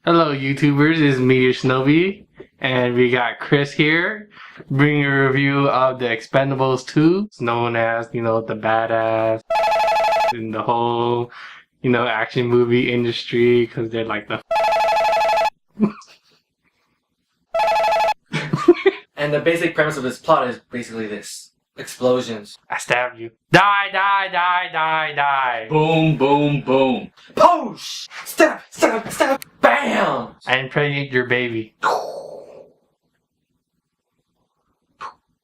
Hello YouTubers, this is MediaShinobi, and we got Chris here, bringing a review of the Expendables 2, it's known as, the badass in the whole, action movie industry, because they're like the And the basic premise of this plot is basically this. Explosions. I stabbed you. Die, die, die, die, die. Boom, boom, boom. Poosh! Stab, stab, stab, bam! I impregnate your baby.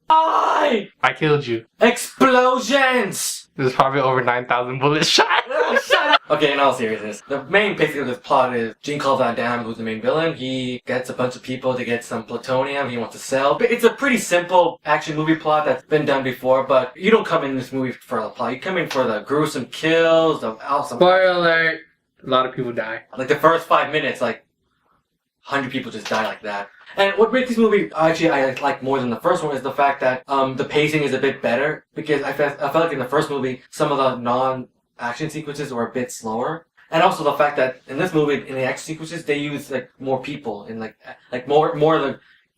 I killed you. Explosions! There's probably over 9,000 bullets shot. Shut up! Okay, in all seriousness, the main basically of this plot is Jean-Claude, who's the main villain. He gets a bunch of people to get some plutonium he wants to sell. But it's a pretty simple action movie plot that's been done before, but you don't come in this movie for the plot. You come in for the gruesome kills, the awesome... Spoiler alert, a lot of people die. Like the first 5 minutes, 100 people just die like that. And what makes this movie actually I like more than the first one is the fact that the pacing is a bit better, because I felt like in the first movie some of the non-action sequences were a bit slower, and also the fact that in this movie in the action sequences they use more people and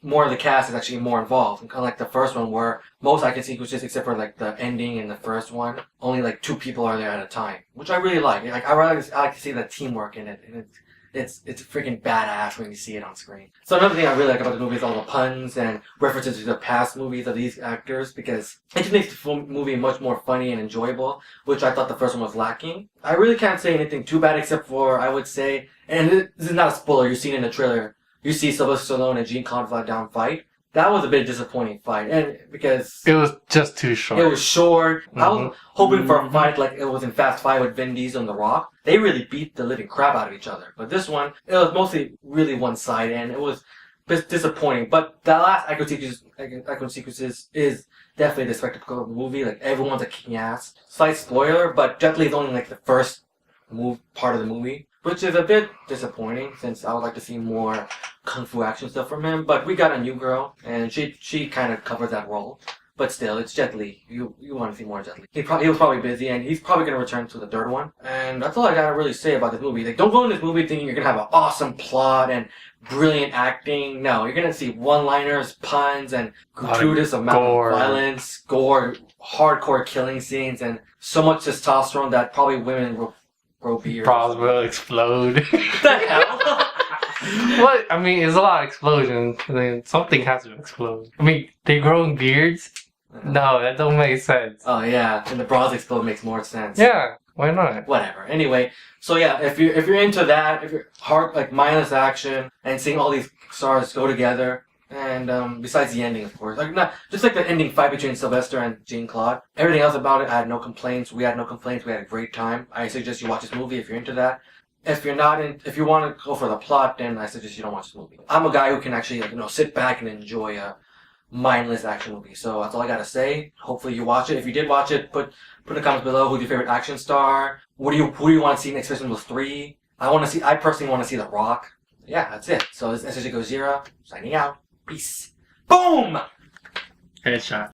more of the cast is actually more involved. Kind of like the first one where most action sequences except for the ending in the first one only 2 people are there at a time, which I really like. I like to see the teamwork in it, and it's freaking badass when you see it on screen. So another thing I really like about the movie is all the puns and references to the past movies of these actors, because it just makes the movie much more funny and enjoyable, which I thought the first one was lacking. I really can't say anything too bad except for, I would say, and this is not a spoiler, you've seen it in the trailer, you see Sylvester Stallone and Jean-Claude Van Damme fight. That was a bit disappointing fight, and because it was just too short. It was short. Mm-hmm. I was hoping for a fight like it was in Fast 5 with Vin Diesel and The Rock. They really beat the living crap out of each other. But this one, it was mostly really one side, and it was disappointing. But the last action sequences is definitely the spectacle of the movie. Everyone's a kicking ass. Slight spoiler, but Jet Li is only the first part of the movie, which is a bit disappointing since I would like to see more kung fu action stuff from him. But we got a new girl, and she kind of covers that role. But still, it's Jet Li. You want to see more Jet Li. He was probably busy, and he's probably going to return to the third one. And that's all I gotta really say about this movie. Don't go in this movie thinking you're going to have an awesome plot and brilliant acting. No, you're going to see one-liners, puns, and gratuitous amount of violence, gore, hardcore killing scenes, and so much testosterone that probably women will grow beards. Bras will explode. What the hell? What? I mean, it's a lot of explosions. I mean, something has to explode. I mean, they growing beards? No, that don't make sense. Oh yeah, and the bras explode makes more sense. Yeah, why not? Whatever. Anyway, so yeah, if you're into that, if you're mindless action and seeing all these stars go together, and besides the ending, of course, not just the ending fight between Sylvester and Jean-Claude. Everything else about it, I had no complaints. We had no complaints. We had a great time. I suggest you watch this movie if you're into that. If you want to go for the plot, then I suggest you don't watch this movie. I'm a guy who can actually sit back and enjoy a mindless action movie. So that's all I gotta say. Hopefully you watch it. If you did watch it, put in the comments below who's your favorite action star. Who do you want to see in Expendables 3? I personally want to see The Rock. Yeah, that's it. So this is SJ Goes Zero, signing out. Peace. Boom! Headshot.